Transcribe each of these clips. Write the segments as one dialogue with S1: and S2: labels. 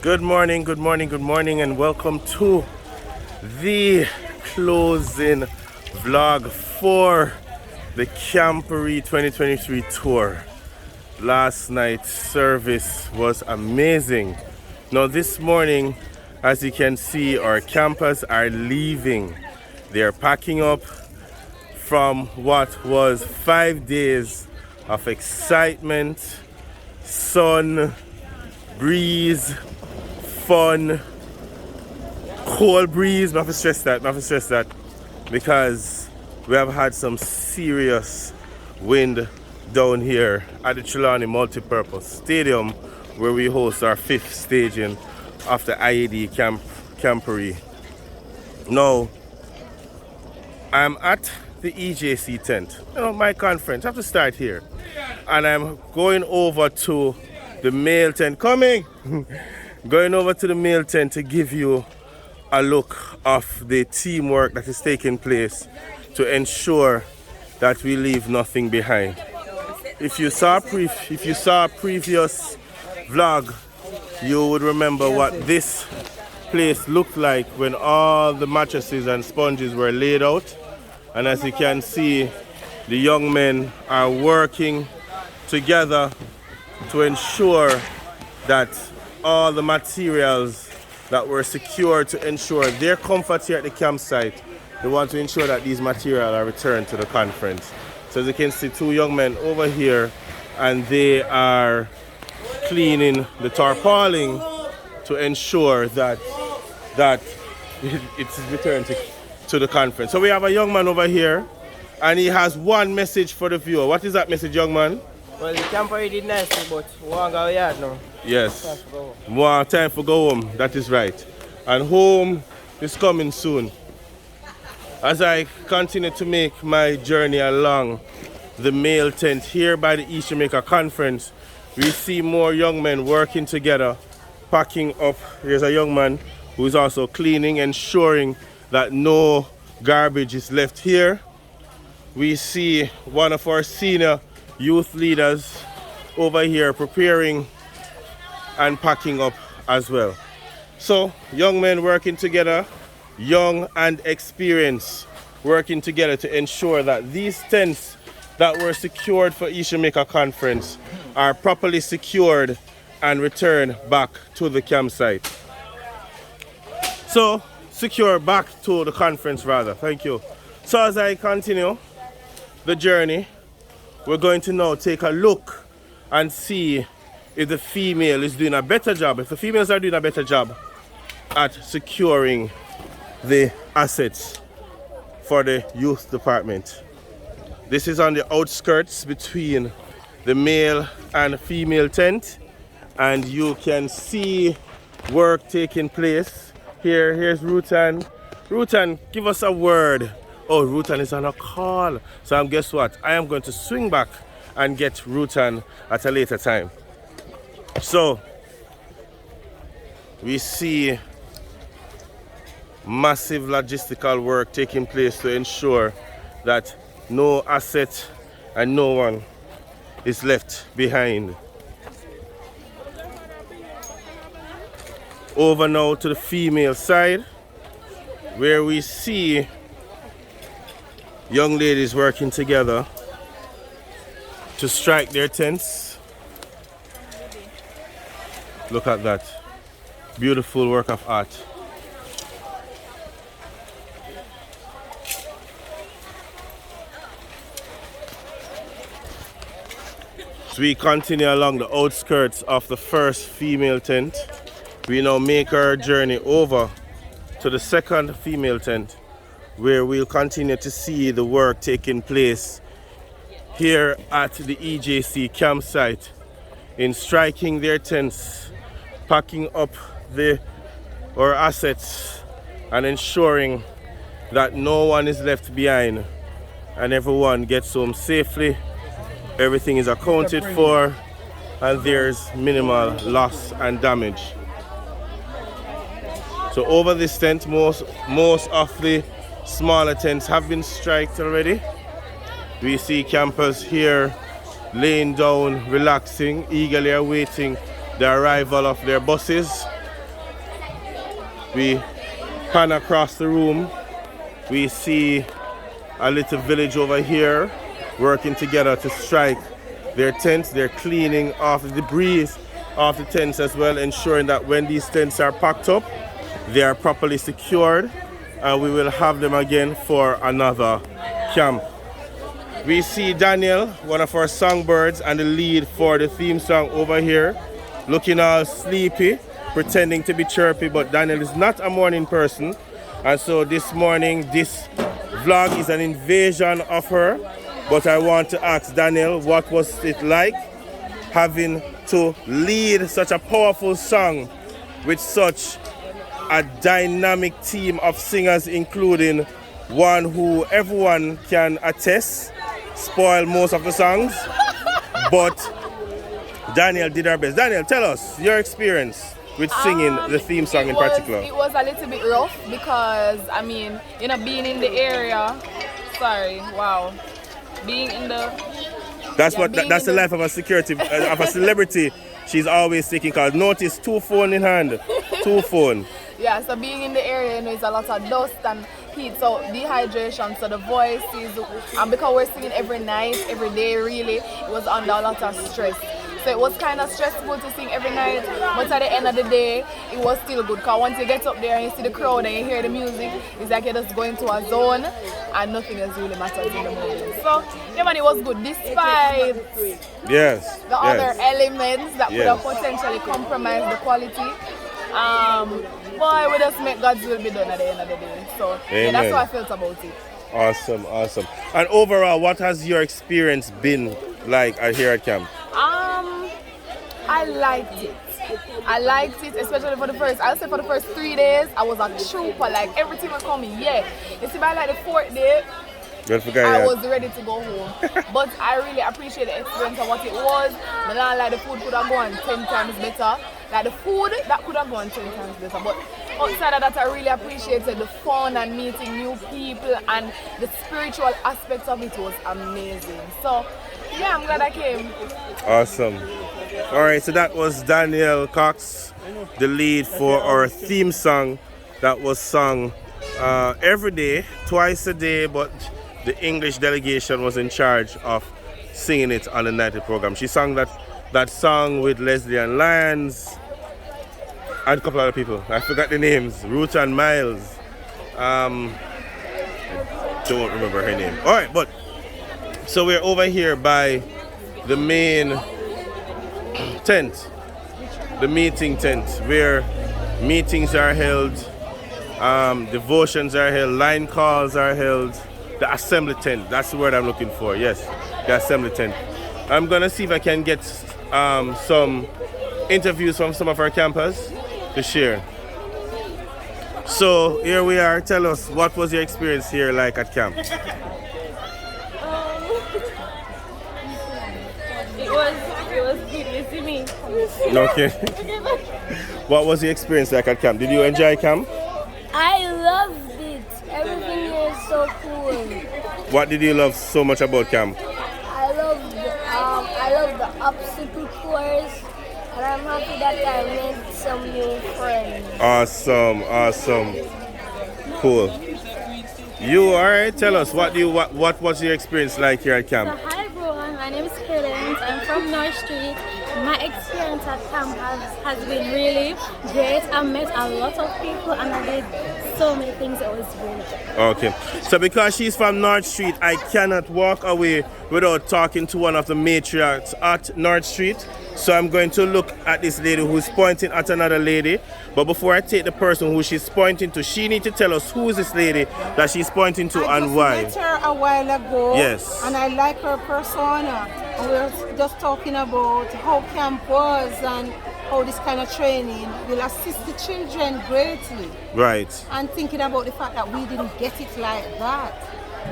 S1: Good morning, good morning, good morning, and welcome to the closing vlog for the Camporee 2023 tour. Last night's service was amazing. Now this morning, as you can see, our campers are leaving. They are packing up from what was 5 days of excitement, sun, breeze, fun, cold breeze. I have to stress that because we have had some serious wind down here at the Trelawney Multipurpose Stadium, where we host our 5th staging of the IAD Camporee. Now, I'm at the EJC tent, my conference. I have to start here, and I'm going over to the male tent. Going over to the male tent to give you a look of the teamwork that is taking place to ensure that we leave nothing behind. If you saw a previous vlog, you would remember what this place looked like when all the mattresses and sponges were laid out. And as you can see, the young men are working together to ensure that all the materials that were secured to ensure their comfort here at the campsite, they want to ensure that these materials are returned to the conference. So as you can see, 2 young men over here, and they are cleaning the tarpaulin to ensure that it's returned to the conference. So we have a young man over here, and he has one message for the viewer. What is that message, young man?
S2: Well, the Camporee did nicely, but we want to go yard now.
S1: Yes. More time for go home. That is right. And home is coming soon. As I continue to make my journey along the male tent here by the East Jamaica Conference, we see more young men working together, packing up. Here's a young man who is also cleaning, ensuring that no garbage is left here. We see one of our senior youth leaders over here preparing and packing up as well. So young men working together, young and experienced, working together to ensure that these tents that were secured for East Jamaica Conference are properly secured and returned back to the campsite. So secure back to the conference rather. Thank you. So as I continue the journey, we're going to now take a look and see if the female is doing a better job, if the females are doing a better job at securing the assets for the youth department. This is on the outskirts between the male and female tent, and you can see work taking place here. Here's Rutan. Rutan, give us a word. Oh, Rutan is on a call. So guess what? I am going to swing back and get Rutan at a later time. So we see massive logistical work taking place to ensure that no asset and no one is left behind. Over now to the female side, where we see young ladies working together to strike their tents. Look at that. Beautiful work of art. So we continue along the outskirts of the first female tent. We now make our journey over to the second female tent, where we'll continue to see the work taking place here at the EJC campsite in striking their tents, packing up our assets, and ensuring that no one is left behind and everyone gets home safely. Everything is accounted for and there's minimal loss and damage. So over this tent, most of the smaller tents have been striked already. We see campers here laying down, relaxing, eagerly awaiting the arrival of their buses We pan across the room. We see a little village over here working together to strike their tents. They're cleaning off the debris off the tents as well, ensuring that when these tents are packed up, they are properly secured, and we will have them again for another camp. We see Daniel, one of our songbirds and the lead for the theme song over here, looking all sleepy, pretending to be chirpy, but Daniel is not a morning person. And so this morning, this vlog is an invasion of her. But I want to ask Daniel, what was it like having to lead such a powerful song with such a dynamic team of singers, including one who everyone can attest spoil most of the songs, but Daniel did her best. Daniel, tell us your experience with singing the theme song in particular.
S3: It was a little bit rough because, I mean, you know, being in the area, being in the...
S1: That's the life of a security, of a celebrity. She's always taking calls. Notice 2 phones in hand, 2 phones.
S3: Yeah, so being in the area, you know, it's a lot of dust and heat, so dehydration, so the voice is, and because we're singing every night, every day really, it was under a lot of stress. So it was kind of stressful to sing every night, but at the end of the day, it was still good, because once you get up there and you see the crowd and you hear the music, it's like you're just going to a zone and nothing else really matters in the moment. So, yeah man, it was good, despite the other elements that could have potentially compromised the quality. Boy, we just make God's will be done at the end of the day. So, yeah, that's how I felt about it.
S1: Awesome, awesome. And overall, what has your experience been like here at camp?
S3: I liked it, especially for the first 3 days, I was a trooper, like everything was coming, yeah. You see, by like the 4th day, I was ready to go home. But I really appreciate the experience of what it was. Like the food could have gone 10 times better. Like the food, that could have gone 10 times better. But outside of that, I really appreciated the fun and meeting new people, and the spiritual aspects of it was amazing. So, yeah, I'm glad I came.
S1: Awesome. All right, so that was Danielle Cox, the lead for our theme song that was sung every day, twice a day, but the English delegation was in charge of singing it on the nightly program. She sang that song with Leslie and Lyons and a couple other people. I forgot the names. Ruth and Miles. I don't remember her name. All right, but so we're over here by the main tent, the meeting tent, where meetings are held, devotions are held, line calls are held. The assembly tent, that's the word I'm looking for. Yes, the assembly tent. I'm gonna see if I can get some interviews from some of our campers to share. So here we are. Tell us, what was your experience here like at camp?
S4: It was good, you see me.
S1: Okay. What was the experience like at camp? Did you enjoy camp?
S4: I loved it. Everything is so cool.
S1: What did you love so much about camp?
S4: I love the obstacle course, and I'm happy that I made some new friends.
S1: Awesome, awesome. Cool. You alright? Tell us, what was your experience like here at camp?
S4: So, hi everyone, my name is Helen. I'm from North Street. My experience at camp has been really great. I met a lot of people and I did so many things. It was really good.
S1: Okay. So because she's from North Street, I cannot walk away without talking to one of the matriarchs at North Street. So I'm going to look at this lady who's pointing at another lady. But before I take the person who she's pointing to, she needs to tell us who is this lady that she's pointing to and why.
S5: I met her a while ago.
S1: Yes.
S5: And I like her persona. And we were just talking about how camp was and how this kind of training will assist the children greatly.
S1: Right.
S5: And thinking about the fact that we didn't get it like that.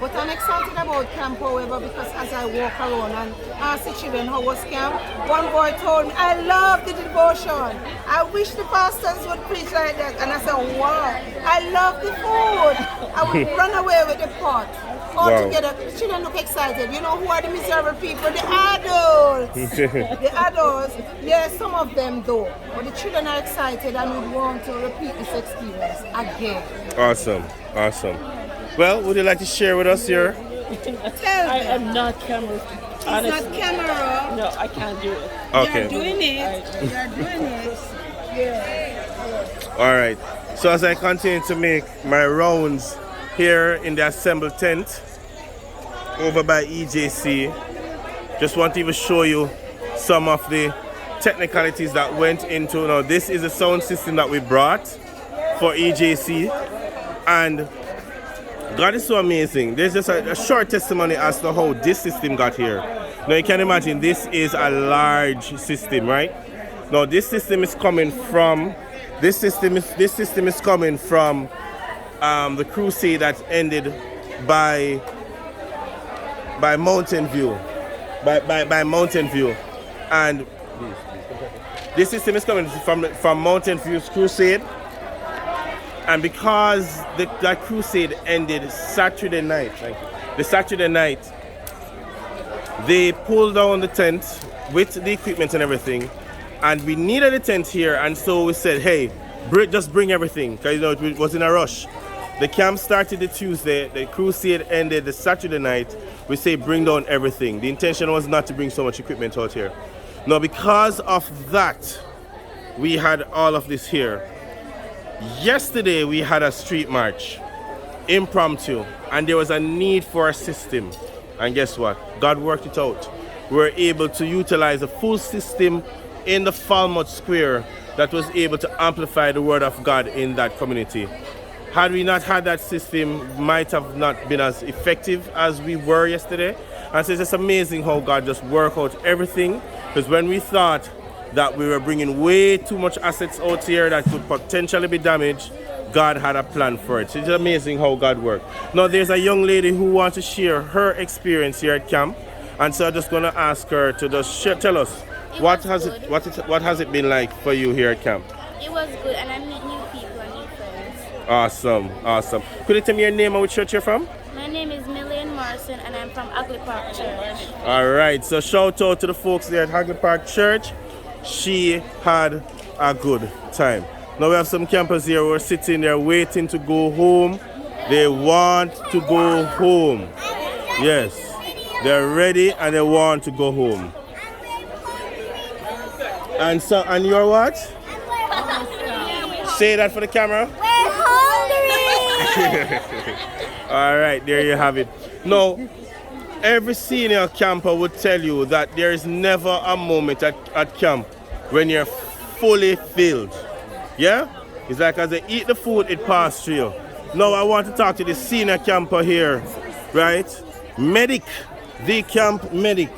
S5: But I'm excited about camp, however, because as I walk around and ask the children how was camp, one boy told me, I love the devotion. I wish the pastors would preach like that. And I said, wow, I love the food. I would run away with the pot. all
S1: Wow.
S5: together. The children look excited. You know who are the miserable people? The adults. The adults, yeah, some of them though. But the children are excited and would want to repeat this experience again.
S1: Awesome. Well, would you like to share with us your?
S5: Tell
S6: I
S5: them.
S6: am not camera.
S5: It's
S6: Honestly,
S5: not camera.
S6: no, I can't do it.
S1: Okay.
S5: You're doing it. You're doing it. Yeah.
S1: All right. So as I continue to make my rounds here in the assembled tent over by EJC, just want to even show you some of the technicalities that went into. Now, this is a sound system that we brought for EJC, and God is so amazing. There's just a short testimony as to how this system got here. Now you can imagine this is a large system, right? Now this system is coming from the crusade that ended by Mountain View, by Mountain View, and this system is coming from Mountain View's crusade. And because that crusade ended Saturday night, they pulled down the tent with the equipment and everything, and we needed a tent here, and so we said, hey, just bring everything, because it was in a rush. The camp started the Tuesday, the crusade ended the Saturday night. We say bring down everything. The intention was not to bring so much equipment out here. Now because of that, we had all of this here. Yesterday we had a street march, impromptu, and there was a need for a system. And guess what? God worked it out. We were able to utilize a full system in the Falmouth Square that was able to amplify the word of God in that community. Had we not had that system, might have not been as effective as we were yesterday. And so it's just amazing how God just worked out everything. Because when we thought that we were bringing way too much assets out here that could potentially be damaged, God had a plan for it. So it's amazing how God worked. Now there's a young lady who wants to share her experience here at camp, and so I'm just going to ask her to just tell us what has it been like for you here at camp.
S4: It was good, and I met new people and new friends.
S1: Awesome. Could you tell me your name and which church you're from?
S4: My name is Millian Morrison, and I'm from Hagley Park Church.
S1: All right, so shout out to the folks there at Hagley Park Church. She had a good time. Now we have some campers here who are sitting there waiting to go home. They want to go home. Yes, they're ready and they want to go home. And you're what? Say that for the camera.
S4: We're hungry!
S1: All right, there you have it. Now, every senior camper would tell you that there is never a moment at camp when you're fully filled. Yeah? It's like as they eat the food, it passes through you. Now I want to talk to the senior camper here, right? Medic, the camp medic.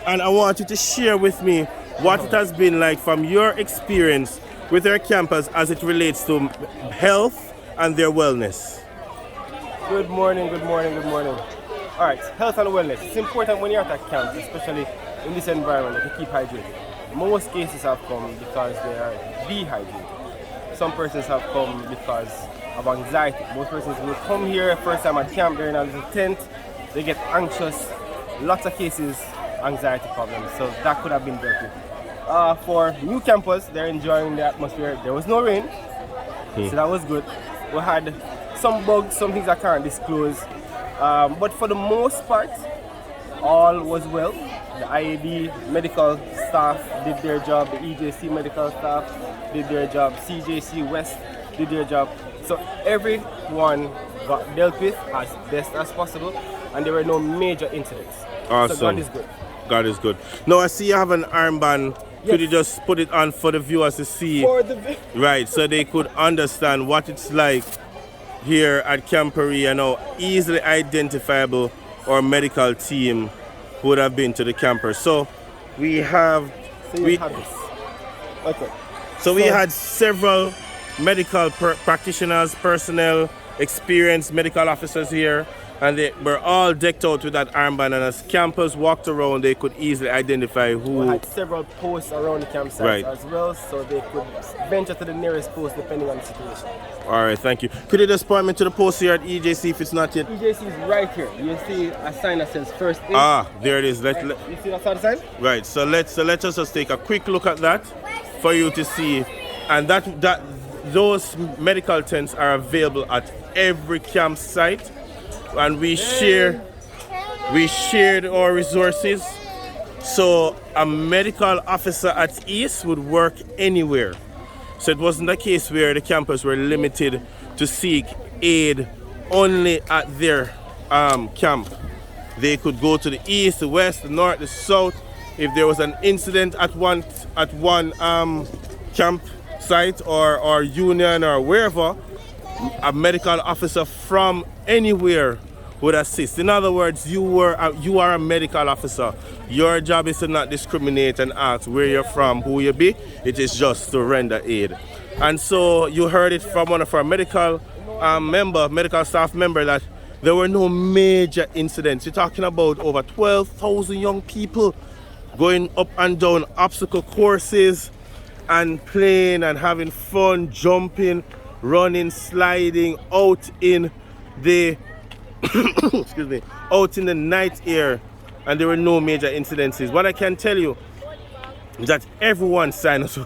S1: And I want you to share with me what it has been like from your experience with our campers as it relates to health and their wellness.
S2: Good morning. All right, health and wellness. It's important when you're at a camp, especially in this environment, to keep hydrated. Most cases have come because they are dehydrated. Some persons have come because of anxiety. Most persons will come here first time at camp, they're in a little tent, they get anxious. Lots of cases, anxiety problems. So that could have been dealt with. For new campers, they're enjoying the atmosphere. There was no rain, so that was good. We had some bugs, some things I can't disclose. But for the most part, all was well. The IAB medical staff did their job, the EJC medical staff did their job, CJC West did their job. So everyone got dealt with as best as possible, and there were no major incidents.
S1: Awesome.
S2: So God is good.
S1: God is good. Now I see you have an armband.
S2: Yes.
S1: Could you just put it on for the viewers to see? Right, so they could understand what it's like here at Camporee and how easily identifiable our medical team would have been to the camper. So we have
S2: this. Okay.
S1: So we had several medical practitioners, personnel, experienced medical officers here, and they were all decked out with that armband, and as campers walked around they could easily identify
S2: We
S1: who.
S2: had several posts around the campsite
S1: Right.
S2: as well, so they could venture to the nearest post depending on the situation.
S1: Alright, thank you. Could you just point me to the post here at EJC if it's not yet?
S2: EJC is right here. You see a sign that says first aid.
S1: There it is.
S2: You see that sign?
S1: Right, so let us just take a quick look at that for you to see, and those medical tents are available at every campsite, and we shared our resources. So a medical officer at East would work anywhere. So it wasn't a case where the campers were limited to seek aid only at their camp. They could go to the east, the west, the north, the south. If there was an incident at one campsite or union or wherever, a medical officer from anywhere would assist. In other words, you are a medical officer. Your job is to not discriminate and ask where you're from, who you be. It is just to render aid. And so you heard it from one of our medical staff member that there were no major incidents. You're talking about over 12,000 young people going up and down obstacle courses and playing and having fun, jumping, running, sliding out in the excuse me, out in the night air, and there were no major incidences. What I can tell you is that everyone's sinus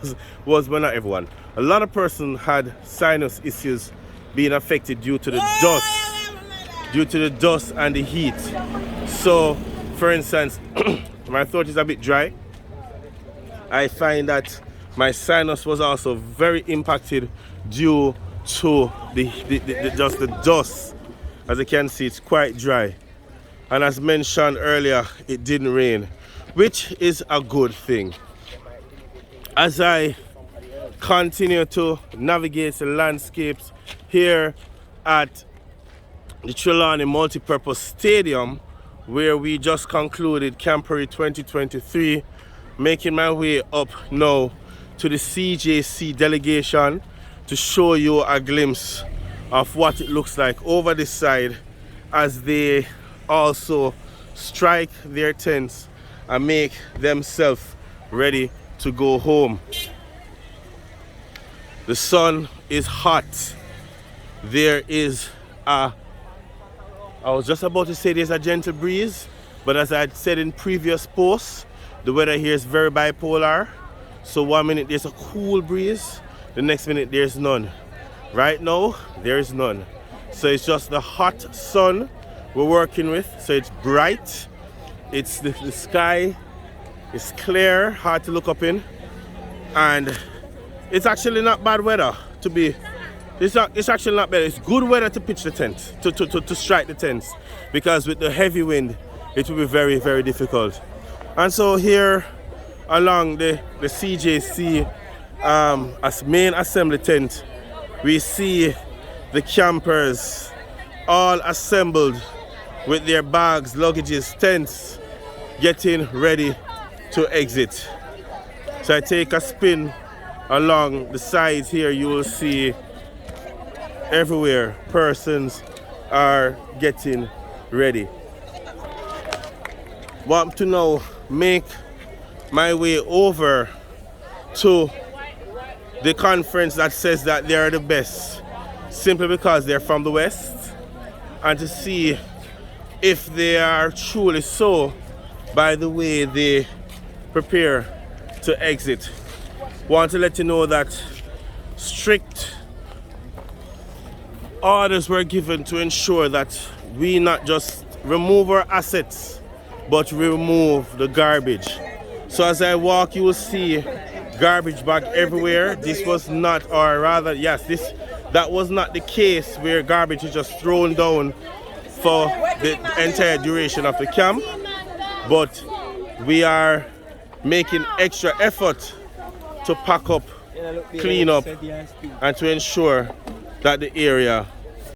S1: was well, not everyone. A lot of persons had sinus issues being affected due to the dust and the heat. So, for instance, my throat is a bit dry. I find that my sinus was also very impacted due to the dust. As you can see, it's quite dry. And as mentioned earlier, it didn't rain, which is a good thing. As I continue to navigate the landscapes here at the Trelawney Multipurpose Stadium, where we just concluded Camporee 2023, making my way up now to the CJC delegation to show you a glimpse of what it looks like over this side as they also strike their tents and make themselves ready to go home. The sun is hot. There is I was just about to say there's a gentle breeze, but as I had said in previous posts, the weather here is very bipolar. So 1 minute there's a cool breeze, the next minute there's none. Right now, there is none. So it's just the hot sun we're working with. So it's bright. It's the sky is clear, hard to look up in. And it's actually not bad weather to be. It's actually not bad. It's good weather to pitch the tent, to strike the tents. Because with the heavy wind, it will be very, very difficult. And so here along the CJC as main assembly tent, we see the campers all assembled with their bags, luggages, tents, getting ready to exit. So I take a spin along the sides here. You will see everywhere persons are getting ready. Want to now make my way over to the conference that says that they are the best, simply because they're from the West, and to see if they are truly so by the way they prepare to exit. Want to let you know that strict orders were given to ensure that we not just remove our assets, but remove the garbage. So as I walk, you will see garbage bag everywhere. This was not, or rather, yes, that was not the case where garbage is just thrown down for the entire duration of the camp, but we are making extra effort to pack up, clean up, and to ensure that the area